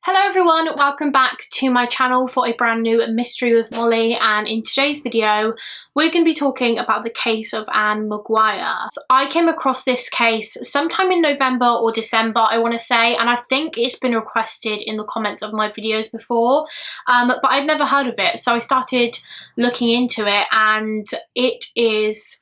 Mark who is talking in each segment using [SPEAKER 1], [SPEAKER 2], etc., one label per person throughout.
[SPEAKER 1] Hello everyone, welcome back to my channel for a brand new mystery with Molly, and in today's video we're going to be talking about the case of Ann McGuire. So I came across this case sometime in November or December, I want to say, and I think it's been requested in the comments of my videos before, but I'd never heard of it, so I started looking into it, and it is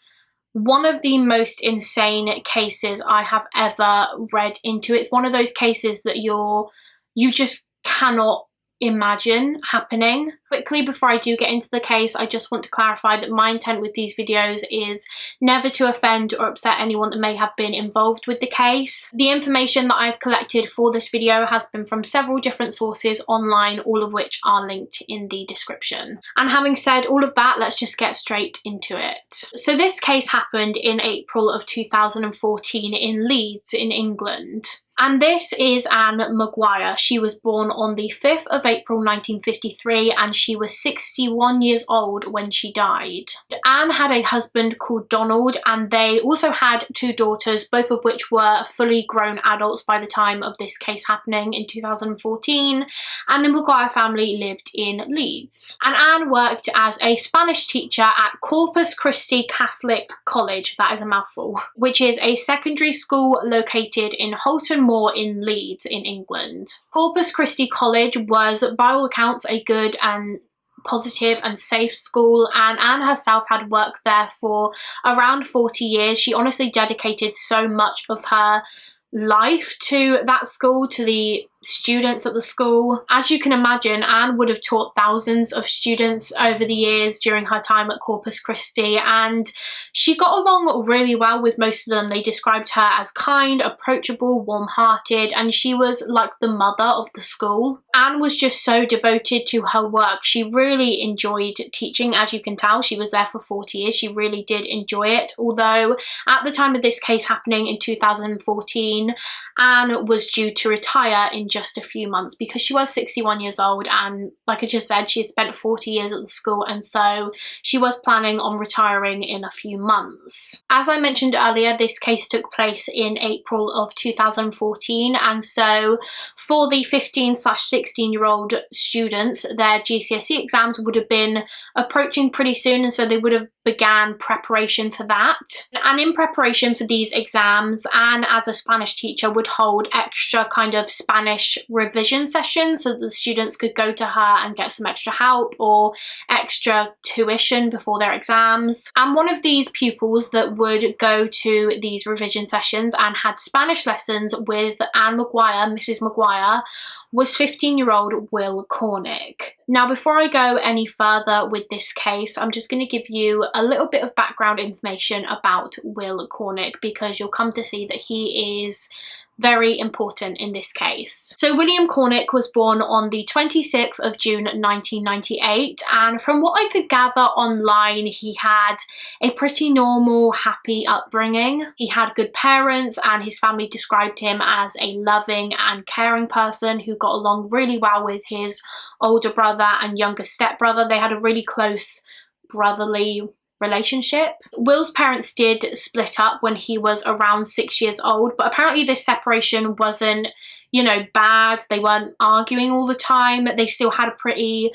[SPEAKER 1] one of the most insane cases I have ever read into. It's one of those cases that you just cannot imagine happening. Quickly, before I do get into the case, I just want to clarify that my intent with these videos is never to offend or upset anyone that may have been involved with the case. The information that I've collected for this video has been from several different sources online, all of which are linked in the description. And having said all of that, let's just get straight into it. So this case happened in April of 2014 in Leeds in England. And this is Ann McGuire. She was born on the 5th of April 1953 and she was 61 years old when she died. Ann had a husband called Donald, and they also had two daughters, both of which were fully grown adults by the time of this case happening in 2014, and the McGuire family lived in Leeds. And Ann worked as a Spanish teacher at Corpus Christi Catholic College, that is a mouthful, which is a secondary school located in Holton Moor in Leeds in England. Corpus Christi College was by all accounts a good and positive and safe school, and Ann herself had worked there for around 40 years. She honestly dedicated so much of her life to that school, to the students at the school. As you can imagine, Ann would have taught thousands of students over the years during her time at Corpus Christi, and she got along really well with most of them. They described her as kind, approachable, warm-hearted, and she was like the mother of the school. Ann was just so devoted to her work. She really enjoyed teaching. As you can tell, she was there for 40 years. She really did enjoy it, although at the time of this case happening in 2014, Ann was due to retire in just a few months because she was 61 years old, and like I just said, she had spent 40 years at the school, and so she was planning on retiring in a few months. As I mentioned earlier, this case took place in April of 2014, and so for the 15/16-year-old students, their GCSE exams would have been approaching pretty soon, and so they would have began preparation for that. And in preparation for these exams, Ann, as a Spanish teacher, would hold extra kind of Spanish revision sessions so that the students could go to her and get some extra help or extra tuition before their exams. And one of these pupils that would go to these revision sessions and had Spanish lessons with Ann McGuire, Mrs. McGuire, was 15-year-old Will Cornick. Now, before I go any further with this case, I'm just going to give you a little bit of background information about Will Cornick, because you'll come to see that he is very important in this case. So William Cornick was born on the 26th of June 1998, and from what I could gather online, he had a pretty normal, happy upbringing. He had good parents, and his family described him as a loving and caring person who got along really well with his older brother and younger stepbrother. They had a really close brotherly relationship. Will's parents did split up when he was around 6 years old, but apparently this separation wasn't, bad. They weren't arguing all the time. They still had a pretty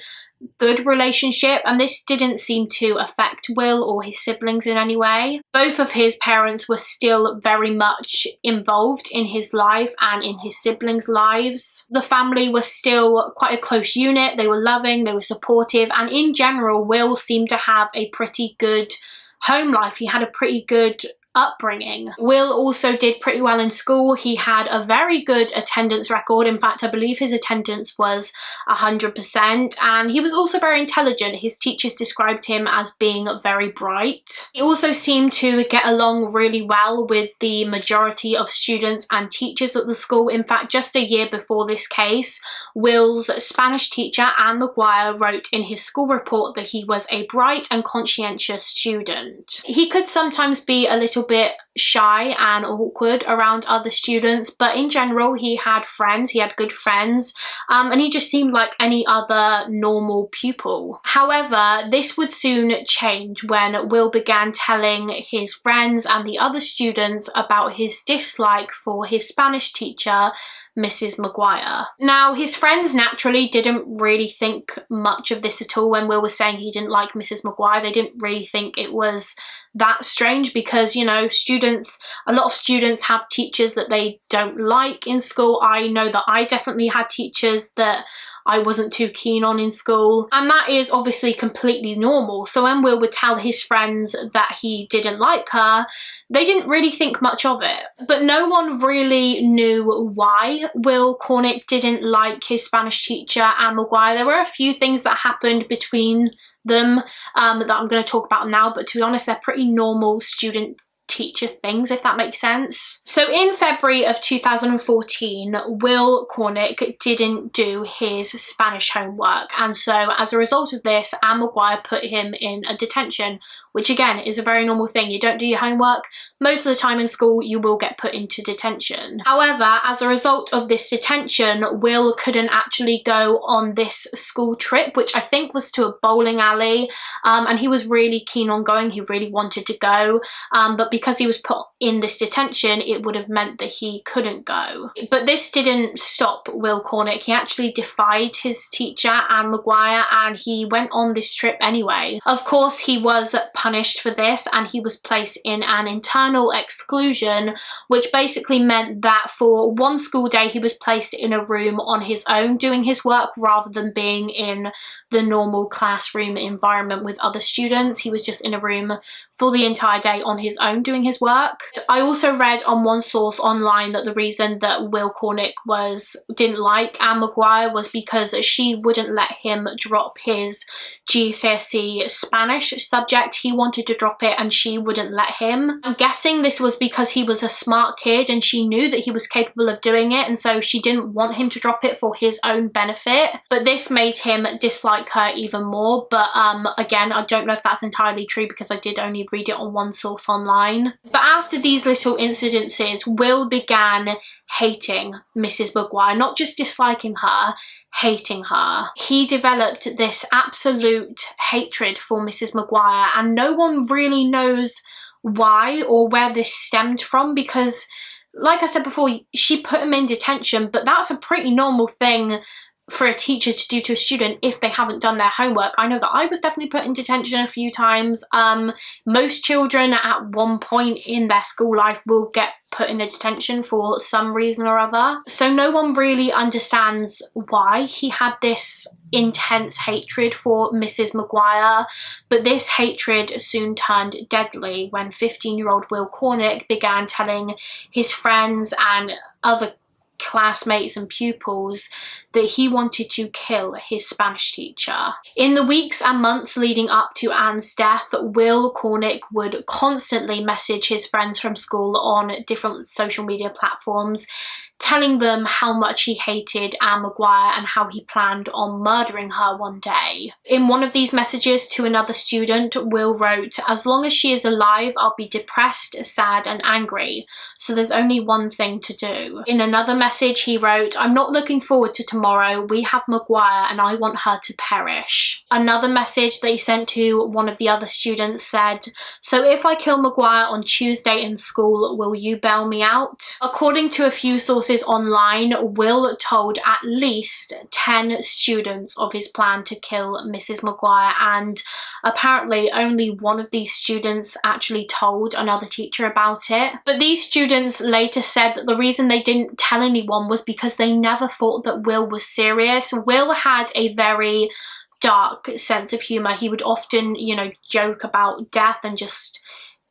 [SPEAKER 1] good relationship, and this didn't seem to affect Will or his siblings in any way. Both of his parents were still very much involved in his life and in his siblings' lives. The family was still quite a close unit. They were loving, they were supportive, and in general, Will seemed to have a pretty good home life. He had a pretty good upbringing. Will also did pretty well in school. He had a very good attendance record. In fact, I believe his attendance was 100%, and he was also very intelligent. His teachers described him as being very bright. He also seemed to get along really well with the majority of students and teachers at the school. In fact, just a year before this case, Will's Spanish teacher, Ann McGuire, wrote in his school report that he was a bright and conscientious student. He could sometimes be a little bit shy and awkward around other students, but in general he had friends, he had good friends, and he just seemed like any other normal pupil. However, this would soon change when Will began telling his friends and the other students about his dislike for his Spanish teacher, Mrs. McGuire. Now, his friends naturally didn't really think much of this at all. When Will was saying he didn't like Mrs. McGuire, they didn't really think it was that strange because, you know, a lot of students have teachers that they don't like in school. I know that I definitely had teachers that I wasn't too keen on in school, and that is obviously completely normal. So when Will would tell his friends that he didn't like her, they didn't really think much of it. But no one really knew why Will Cornick didn't like his Spanish teacher, Ann McGuire. There were a few things that happened between them that I'm going to talk about now, but to be honest, they're pretty normal student teacher things, if that makes sense. So in February of 2014, Will Cornick didn't do his Spanish homework, and so as a result of this, Ann McGuire put him in a detention, which again is a very normal thing. You don't do your homework, most of the time in school you will get put into detention. However, as a result of this detention, Will couldn't actually go on this school trip, which I think was to a bowling alley, and he was really keen on going. He really wanted to go, but because he was put in this detention, it would have meant that he couldn't go. But this didn't stop Will Cornick. He actually defied his teacher, Ann McGuire, and he went on this trip anyway. Of course, he was punished for this, and he was placed in an internal exclusion, which basically meant that for one school day he was placed in a room on his own doing his work rather than being in the normal classroom environment with other students. He was just in a room for the entire day on his own doing his work. I also read on one source online that the reason that Will Cornick didn't like Ann McGuire was because she wouldn't let him drop his GCSE Spanish subject. He wanted to drop it and she wouldn't let him. I'm guessing this was because he was a smart kid and she knew that he was capable of doing it, and so she didn't want him to drop it for his own benefit. But this made him dislike her even more. But again, I don't know if that's entirely true because I did only read it on one source online. But after these little incidences, Will began hating Mrs. McGuire, not just disliking her, hating her. He developed this absolute hatred for Mrs. McGuire, and no one really knows why or where this stemmed from because, like I said before, she put him in detention, but that's a pretty normal thing for a teacher to do to a student if they haven't done their homework. I know that I was definitely put in detention a few times. Most children at one point in their school life will get put in a detention for some reason or other. So no one really understands why he had this intense hatred for Mrs. McGuire, but this hatred soon turned deadly when 15-year-old Will Cornick began telling his friends and other classmates and pupils that he wanted to kill his Spanish teacher. In the weeks and months leading up to Anne's death, Will Cornick would constantly message his friends from school on different social media platforms, telling them how much he hated Ann McGuire and how he planned on murdering her one day. In one of these messages to another student, Will wrote, "As long as she is alive, I'll be depressed, sad and angry, so there's only one thing to do." In another message he wrote, "I'm not looking forward to tomorrow. We have McGuire and I want her to perish." Another message that he sent to one of the other students said, "So if I kill McGuire on Tuesday in school, will you bail me out?" According to a few sources online, Will told at least 10 students of his plan to kill Mrs. McGuire, and apparently only one of these students actually told another teacher about it. But these students later said that the reason they didn't tell anyone was because they never thought that Will was serious. Will had a very dark sense of humour. He would often, you know, joke about death and just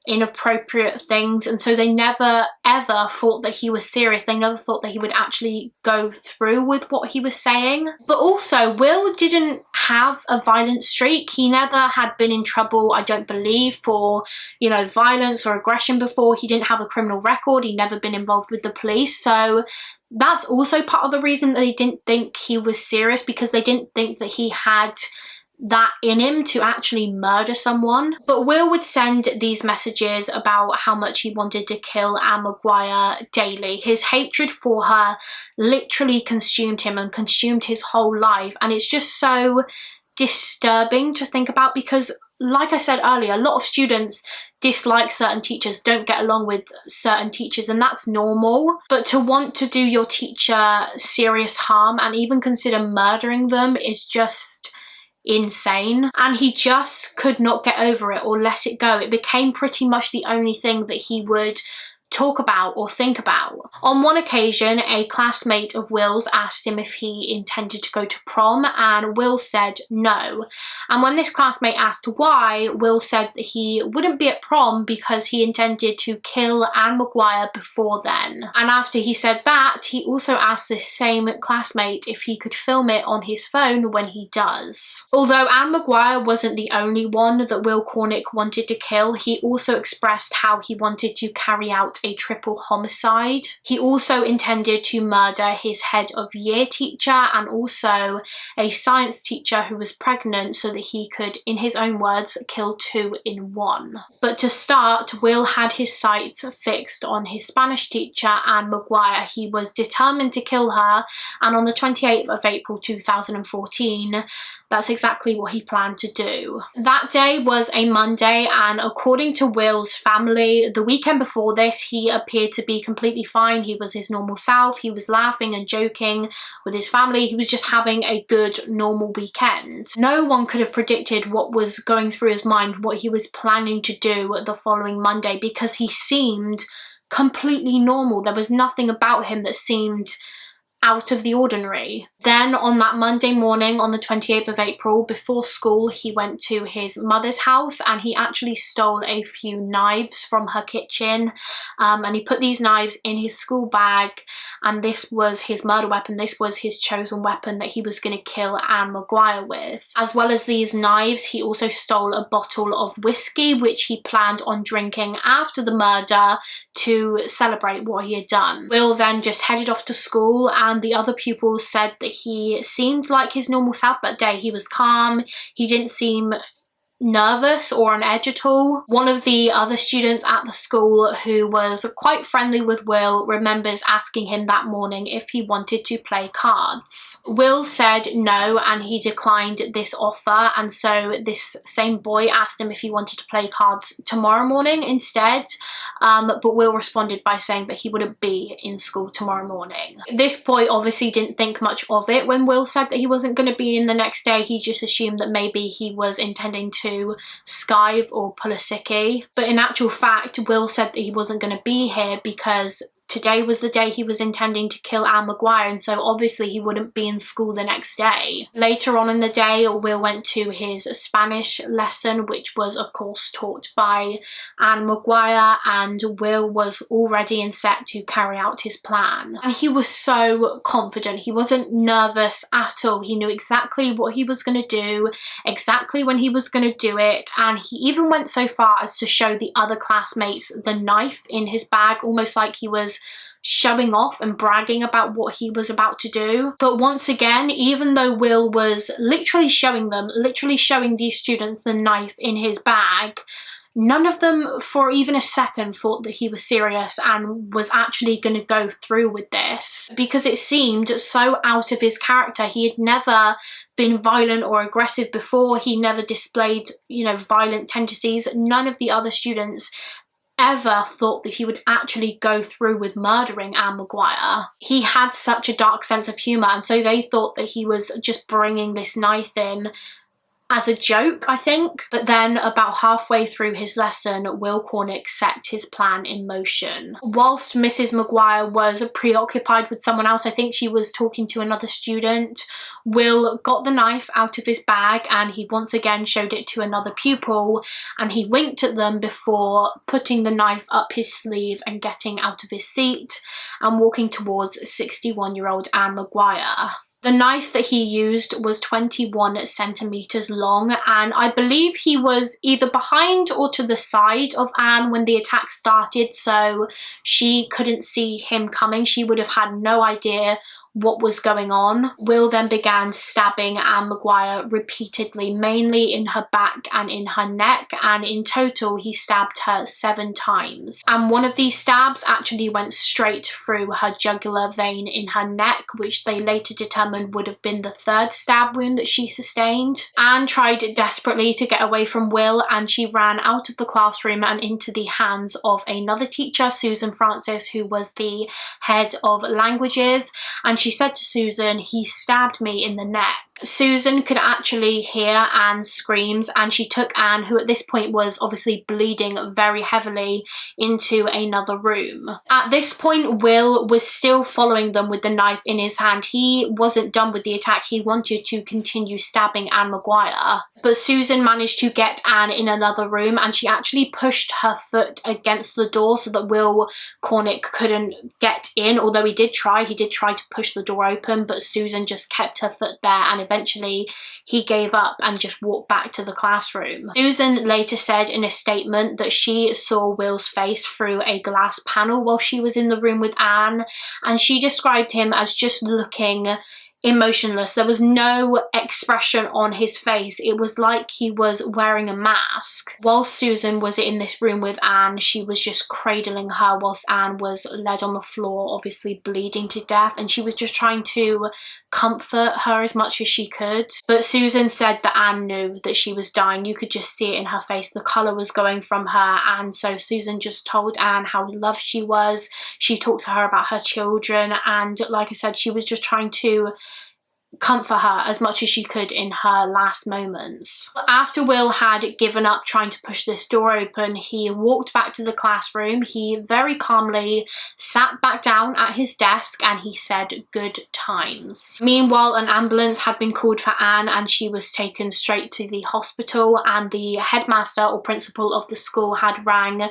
[SPEAKER 1] inappropriate things, and so they never ever thought that he was serious. They never thought that he would actually go through with what he was saying. But also, Will didn't have a violent streak. He never had been in trouble, I don't believe, for, you know, violence or aggression before. He didn't have a criminal record. He'd never been involved with the police, so that's also part of the reason that they didn't think he was serious, because they didn't think that he had that in him to actually murder someone. But Will would send these messages about how much he wanted to kill Ann McGuire daily. His hatred for her literally consumed him and consumed his whole life, and it's just so disturbing to think about because, like I said earlier, a lot of students dislike certain teachers, don't get along with certain teachers, and that's normal. But to want to do your teacher serious harm and even consider murdering them is just insane. And he just could not get over it or let it go. It became pretty much the only thing that he would talk about or think about. On one occasion, a classmate of Will's asked him if he intended to go to prom, and Will said no. And when this classmate asked why, Will said that he wouldn't be at prom because he intended to kill Ann McGuire before then. And after he said that, he also asked this same classmate if he could film it on his phone when he does. Although Ann McGuire wasn't the only one that Will Cornick wanted to kill, he also expressed how he wanted to carry out a triple homicide. He also intended to murder his head of year teacher and also a science teacher who was pregnant so that he could, in his own words, kill two in one. But to start, Will had his sights fixed on his Spanish teacher, Ann McGuire. He was determined to kill her, and on the 28th of April 2014, that's exactly what he planned to do. That day was a Monday, and according to Will's family, the weekend before this, he appeared to be completely fine. He was his normal self. He was laughing and joking with his family. He was just having a good, normal weekend. No one could have predicted what was going through his mind, what he was planning to do the following Monday, because he seemed completely normal. There was nothing about him that seemed out of the ordinary. Then on that Monday morning, on the 28th of April, before school, he went to his mother's house and he actually stole a few knives from her kitchen, and he put these knives in his school bag, and this was his murder weapon. This was his chosen weapon that he was going to kill Ann McGuire with. As well as these knives, he also stole a bottle of whiskey which he planned on drinking after the murder to celebrate what he had done. Will then just headed off to school, and the other pupils said that he seemed like his normal self that day. He was calm, he didn't seem nervous or on edge at all. One of the other students at the school, who was quite friendly with Will, remembers asking him that morning if he wanted to play cards. Will said no, and he declined this offer, and so this same boy asked him if he wanted to play cards tomorrow morning instead, but Will responded by saying that he wouldn't be in school tomorrow morning. This boy obviously didn't think much of it when Will said that he wasn't going to be in the next day. He just assumed that maybe he was intending to skive or pull a sickie. But in actual fact, Will said that he wasn't going to be here because today was the day he was intending to kill Ann McGuire, and so obviously he wouldn't be in school the next day. Later on in the day, Will went to his Spanish lesson, which was of course taught by Ann McGuire, and Will was all ready and set to carry out his plan. And he was so confident. He wasn't nervous at all. He knew exactly what he was going to do, exactly when he was going to do it, and he even went so far as to show the other classmates the knife in his bag, almost like he was showing off and bragging about what he was about to do. But once again, even though Will was literally showing these students the knife in his bag, none of them for even a second thought that he was serious and was actually going to go through with this, because it seemed so out of his character. He had never been violent or aggressive before. He never displayed, violent tendencies. None of the other students ever thought that he would actually go through with murdering Ann McGuire. He had such a dark sense of humour, and so they thought that he was just bringing this knife in as a joke, I think. But then about halfway through his lesson, Will Cornick set his plan in motion. Whilst Mrs. McGuire was preoccupied with someone else, I think she was talking to another student, Will got the knife out of his bag and he once again showed it to another pupil, and he winked at them before putting the knife up his sleeve and getting out of his seat and walking towards 61-year-old Ann McGuire. The knife that he used was 21 centimeters long, and I believe he was either behind or to the side of Anne when the attack started, so she couldn't see him coming. She would have had no idea what was going on. Will then began stabbing Ann McGuire repeatedly, mainly in her back and in her neck, and in total he stabbed her 7 times. And one of these stabs actually went straight through her jugular vein in her neck, which they later determined would have been the 3rd stab wound that she sustained. Ann tried desperately to get away from Will, and she ran out of the classroom and into the hands of another teacher, Susan Francis, who was the head of languages, and she said to Susan, "He stabbed me in the neck." Susan could actually hear Ann's screams, and she took Ann, who at this point was obviously bleeding very heavily, into another room. At this point, Will was still following them with the knife in his hand. He wasn't done with the attack. He wanted to continue stabbing Ann McGuire. But Susan managed to get Ann in another room, and she actually pushed her foot against the door so that Will Cornick couldn't get in, although he did try to push the door open, but Susan just kept her foot there, and eventually he gave up and just walked back to the classroom. Susan later said in a statement that she saw Will's face through a glass panel while she was in the room with Ann, and she described him as just looking emotionless. There was no expression on his face. It was like he was wearing a mask. Whilst Susan was in this room with Ann, she was just cradling her whilst Ann was led on the floor, obviously bleeding to death, and she was just trying to comfort her as much as she could. But Susan said that Ann knew that she was dying. You could just see it in her face. The colour was going from her, and so Susan just told Ann how loved she was. She talked to her about her children, and like I said, she was just trying to comfort her as much as she could in her last moments. After Will had given up trying to push this door open, he walked back to the classroom. He very calmly sat back down at his desk and he said, "Good times." Meanwhile, an ambulance had been called for Ann, and she was taken straight to the hospital, and the headmaster or principal of the school had rang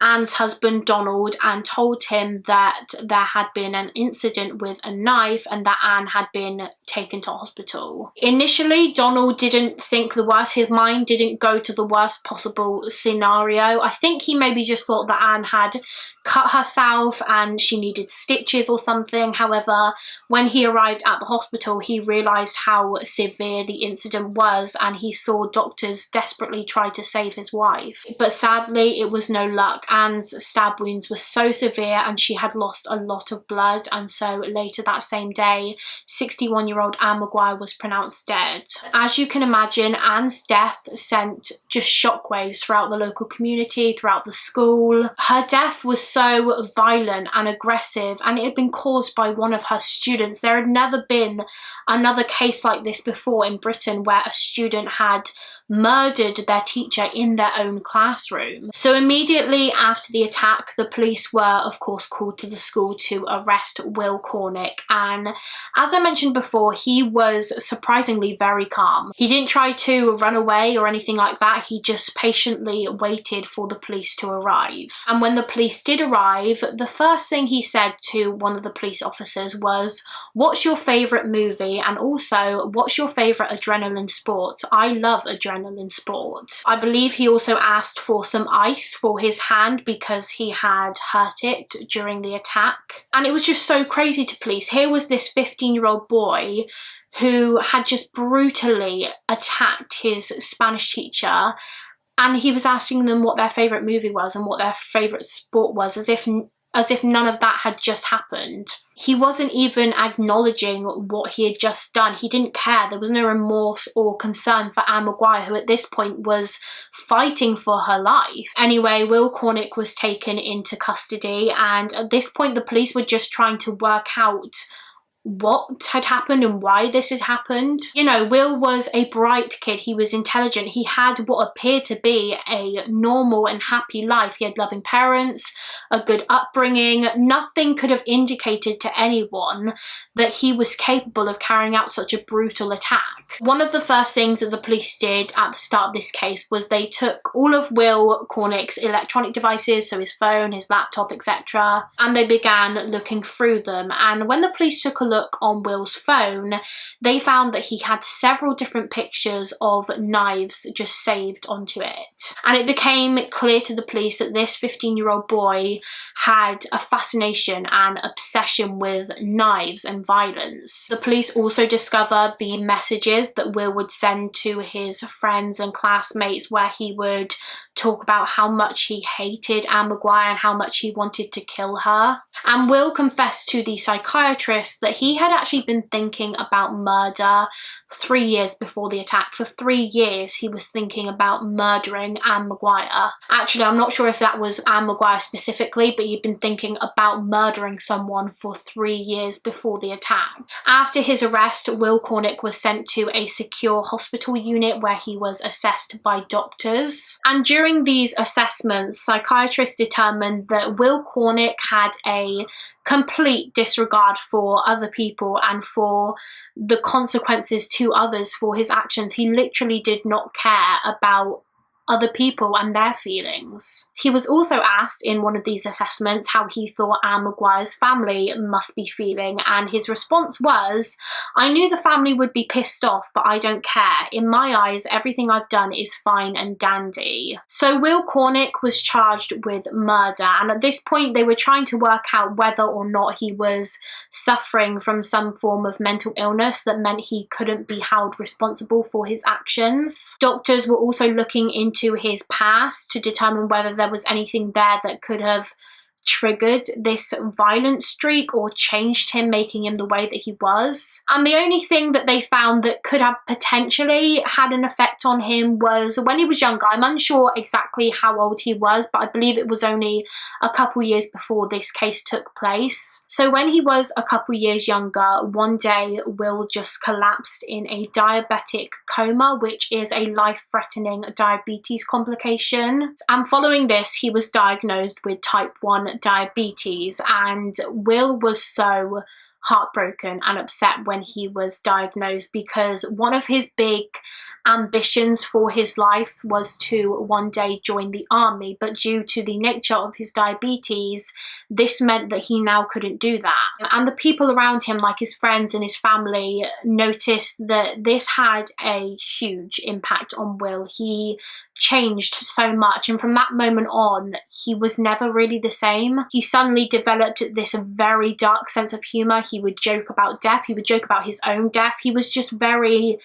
[SPEAKER 1] Ann's husband Donald and told him that there had been an incident with a knife and that Ann had been taken to hospital. Initially, Donald didn't think the worst. His mind didn't go to the worst possible scenario. I think he maybe just thought that Ann had cut herself and she needed stitches or something. However, when he arrived at the hospital, he realised how severe the incident was, and he saw doctors desperately try to save his wife. But sadly, it was no luck. Ann's stab wounds were so severe and she had lost a lot of blood, and so later that same day, 61-year-old Ann McGuire was pronounced dead. As you can imagine, Ann's death sent just shockwaves throughout the local community, throughout the school. Her death was so violent and aggressive, and it had been caused by one of her students. There had never been another case like this before in Britain where a student had murdered their teacher in their own classroom. So immediately after the attack, the police were of course called to the school to arrest Will Cornick, and as I mentioned before, he was surprisingly very calm. He didn't try to run away or anything like that. He just patiently waited for the police to arrive. And when the police did arrive, the first thing he said to one of the police officers was, "What's your favourite movie? And also, what's your favourite adrenaline sport? I love adrenaline sport." I believe he also asked for some ice for his hand because he had hurt it during the attack. And it was just so crazy to police. Here was this 15-year-old boy who had just brutally attacked his Spanish teacher, and he was asking them what their favourite movie was and what their favourite sport was, as if none of that had just happened. He wasn't even acknowledging what he had just done. He didn't care. There was no remorse or concern for Ann McGuire, who at this point was fighting for her life. Anyway, Will Cornick was taken into custody, and at this point the police were just trying to work out what had happened and why this had happened. You know, Will was a bright kid. He was intelligent. He had what appeared to be a normal and happy life. He had loving parents, a good upbringing. Nothing could have indicated to anyone that he was capable of carrying out such a brutal attack. One of the first things that the police did at the start of this case was they took all of Will Cornick's electronic devices, so his phone, his laptop, etc., and they began looking through them. And when the police took a look look on Will's phone, they found that he had several different pictures of knives just saved onto it. And it became clear to the police that this 15-year-old boy had a fascination and obsession with knives and violence. The police also discovered the messages that Will would send to his friends and classmates, where he would talk about how much he hated Ann McGuire and how much he wanted to kill her. And Will confessed to the psychiatrist that he had actually been thinking about murder 3 years before the attack. For 3 years he was thinking about murdering Ann McGuire. Actually, I'm not sure if that was Ann McGuire specifically, but he'd been thinking about murdering someone for 3 years before the attack. After his arrest, Will Cornick was sent to a secure hospital unit where he was assessed by doctors. And during these assessments, psychiatrists determined that Will Cornick had a complete disregard for other people and for the consequences to others for his actions. He literally did not care about other people and their feelings. He was also asked in one of these assessments how he thought Ann McGuire's family must be feeling, and his response was, "I knew the family would be pissed off, but I don't care. In my eyes, everything I've done is fine and dandy." So Will Cornick was charged with murder, and at this point they were trying to work out whether or not he was suffering from some form of mental illness that meant he couldn't be held responsible for his actions. Doctors were also looking into his past to determine whether there was anything there that could have triggered this violent streak or changed him, making him the way that he was. And the only thing that they found that could have potentially had an effect on him was when he was younger. I'm unsure exactly how old he was, but I believe it was only a couple years before this case took place. So when he was a couple years younger, one day Will just collapsed in a diabetic coma, which is a life-threatening diabetes complication. And following this, he was diagnosed with type 1 diabetes, and Will was so heartbroken and upset when he was diagnosed, because one of his big ambitions for his life was to one day join the army, but due to the nature of his diabetes, this meant that he now couldn't do that. And the people around him, like his friends and his family, noticed that this had a huge impact on Will. He changed so much, and from that moment on he was never really the same. He suddenly developed this very dark sense of humor. He would joke about death, he would joke about his own death. He was just very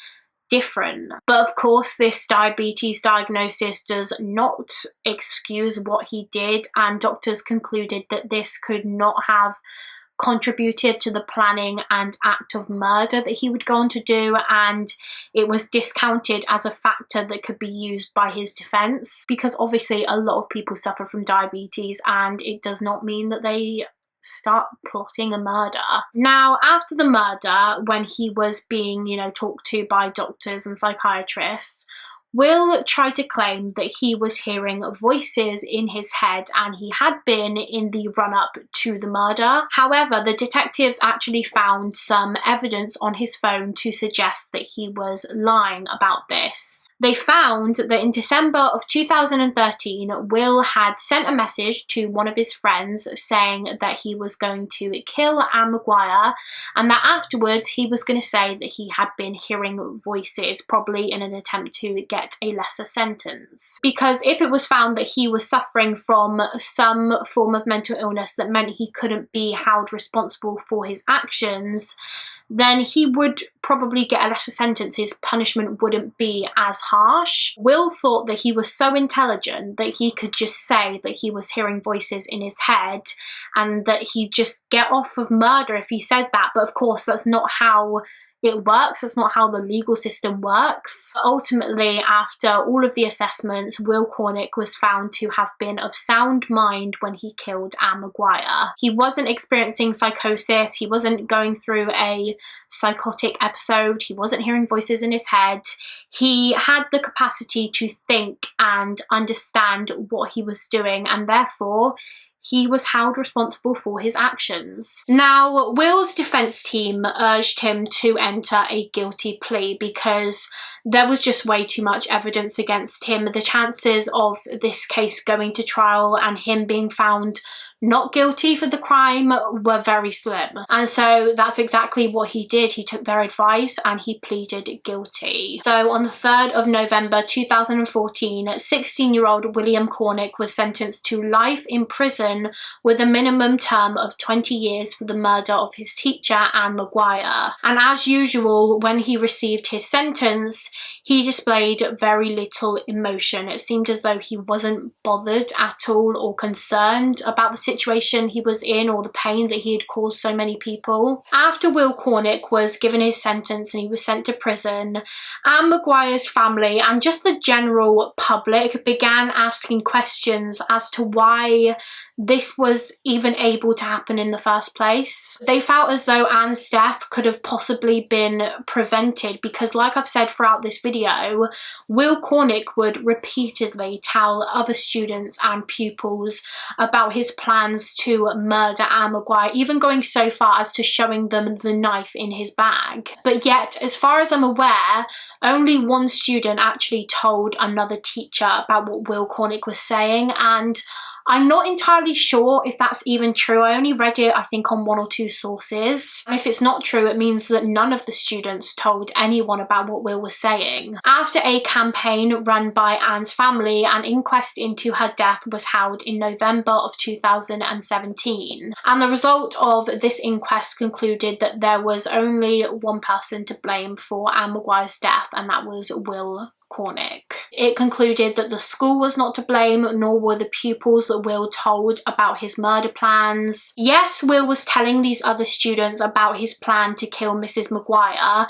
[SPEAKER 1] different. But of course, this diabetes diagnosis does not excuse what he did, and doctors concluded that this could not have contributed to the planning and act of murder that he would go on to do, and it was discounted as a factor that could be used by his defense, because obviously a lot of people suffer from diabetes and it does not mean that they start plotting a murder. Now, after the murder, when he was being, talked to by doctors and psychiatrists, Will tried to claim that he was hearing voices in his head, and he had been in the run-up to the murder. However, the detectives actually found some evidence on his phone to suggest that he was lying about this. They found that in December of 2013, Will had sent a message to one of his friends saying that he was going to kill Ann McGuire, and that afterwards he was going to say that he had been hearing voices, probably in an attempt to get a lesser sentence. Because if it was found that he was suffering from some form of mental illness that meant he couldn't be held responsible for his actions, then he would probably get a lesser sentence. His punishment wouldn't be as harsh. Will thought that he was so intelligent that he could just say that he was hearing voices in his head and that he'd just get off of murder if he said that. But of course, that's not how it works. That's not how the legal system works. Ultimately, after all of the assessments, Will Cornick was found to have been of sound mind when he killed Ann McGuire. He wasn't experiencing psychosis, he wasn't going through a psychotic episode, he wasn't hearing voices in his head. He had the capacity to think and understand what he was doing, and therefore he was held responsible for his actions. Now, Will's defense team urged him to enter a guilty plea because there was just way too much evidence against him. The chances of this case going to trial and him being found not guilty for the crime were very slim. And so that's exactly what he did. He took their advice and he pleaded guilty. So on the 3rd of November 2014, 16-year-old William Cornick was sentenced to life in prison with a minimum term of 20 years for the murder of his teacher, Ann McGuire. And as usual, when he received his sentence, he displayed very little emotion. It seemed as though he wasn't bothered at all or concerned about the situation he was in or the pain that he had caused so many people. After Will Cornick was given his sentence and he was sent to prison, Ann McGuire's family and just the general public began asking questions as to why this was even able to happen in the first place. They felt as though Ann's death could have possibly been prevented because, like I've said throughout this video, Will Cornick would repeatedly tell other students and pupils about his plans to murder Ann McGuire, even going so far as to showing them the knife in his bag. But yet, as far as I'm aware, only one student actually told another teacher about what Will Cornick was saying, and I'm not entirely sure if that's even true. I only read it, I think, on 1 or 2 sources. And if it's not true, it means that none of the students told anyone about what Will was saying. After a campaign run by Ann's family, an inquest into her death was held in November of 2017. And the result of this inquest concluded that there was only one person to blame for Ann McGuire's death, and that was Will Cornick. It concluded that the school was not to blame, nor were the pupils that Will told about his murder plans. Yes, Will was telling these other students about his plan to kill Mrs. McGuire,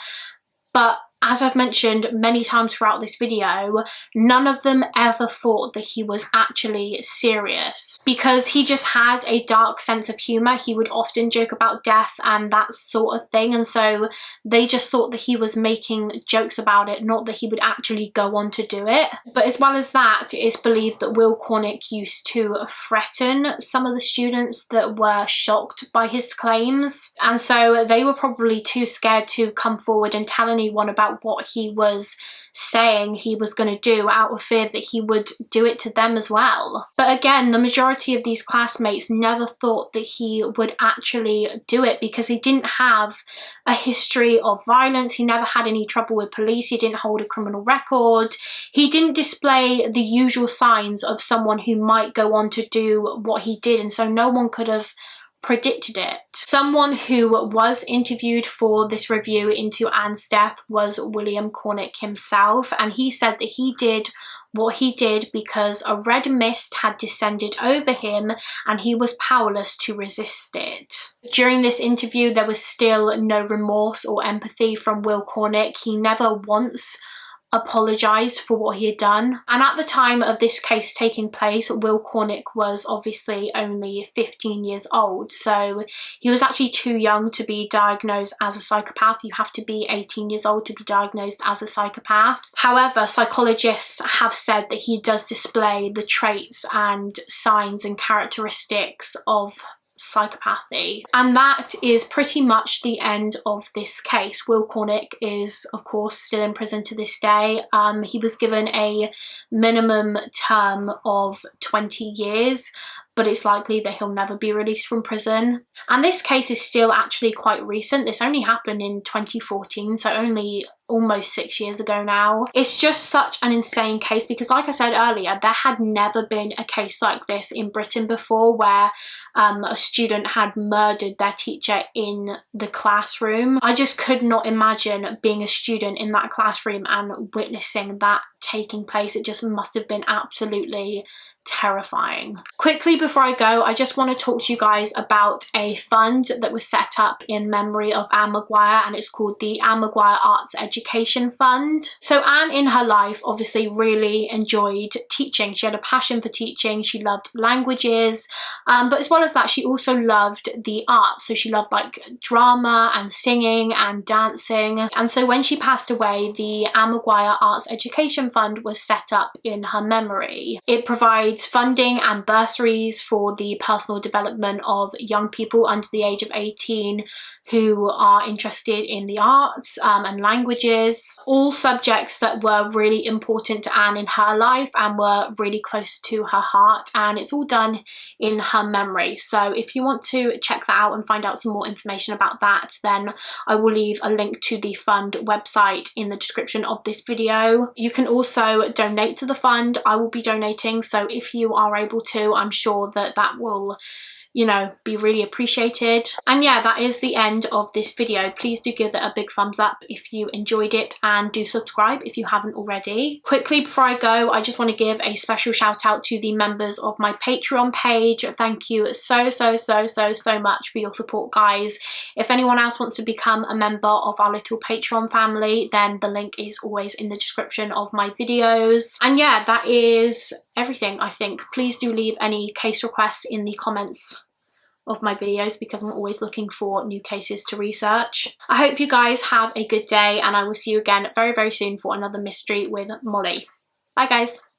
[SPEAKER 1] but as I've mentioned many times throughout this video, none of them ever thought that he was actually serious because he just had a dark sense of humour. He would often joke about death and that sort of thing, and so they just thought that he was making jokes about it, not that he would actually go on to do it. But as well as that, it is believed that Will Cornick used to threaten some of the students that were shocked by his claims, and so they were probably too scared to come forward and tell anyone about what he was saying he was going to do, out of fear that he would do it to them as well. But again, the majority of these classmates never thought that he would actually do it because he didn't have a history of violence. He never had any trouble with police. He didn't hold a criminal record. He didn't display the usual signs of someone who might go on to do what he did, and so no one could have predicted it. Someone who was interviewed for this review into Ann's death was William Cornick himself, and he said that he did what he did because a red mist had descended over him and he was powerless to resist it. During this interview, there was still no remorse or empathy from Will Cornick. He never once apologised for what he had done. And at the time of this case taking place, Will Cornick was obviously only 15 years old, so he was actually too young to be diagnosed as a psychopath. You have to be 18 years old to be diagnosed as a psychopath. However, psychologists have said that he does display the traits and signs and characteristics of psychopathy. And that is pretty much the end of this case. Will Cornick is, of course, still in prison to this day. He was given a minimum term of 20 years, but it's likely that he'll never be released from prison. And this case is still actually quite recent. This only happened in 2014, so only almost 6 years ago now. It's just such an insane case because, like I said earlier, there had never been a case like this in Britain before where a student had murdered their teacher in the classroom. I just could not imagine being a student in that classroom and witnessing that taking place. It just must have been absolutely terrifying. Quickly before I go, I just want to talk to you guys about a fund that was set up in memory of Ann McGuire, and it's called the Ann McGuire Arts Education Fund. So Ann in her life obviously really enjoyed teaching. She had a passion for teaching. She loved languages, but as well as that, she also loved the arts. So she loved like drama and singing and dancing. And so when she passed away, the Ann McGuire Arts Education Fund was set up in her memory. It provides provides funding and bursaries for the personal development of young people under the age of 18 who are interested in the arts and languages, all subjects that were really important to Anne in her life and were really close to her heart, and it's all done in her memory. So if you want to check that out and find out some more information about that, then I will leave a link to the fund website in the description of this video. You can also donate to the fund. I will be donating, so if you are able to, I'm sure that that will, you know, be really appreciated. And yeah, that is the end of this video. Please do give it a big thumbs up if you enjoyed it, and do subscribe if you haven't already. Quickly before I go, I just want to give a special shout out to the members of my Patreon page. Thank you so much for your support, guys. If anyone else wants to become a member of our little Patreon family, then the link is always in the description of my videos. And yeah, that is everything, I think. Please do leave any case requests in the comments of my videos, because I'm always looking for new cases to research. I hope you guys have a good day, and I will see you again very soon for another mystery with Mollie. Bye guys.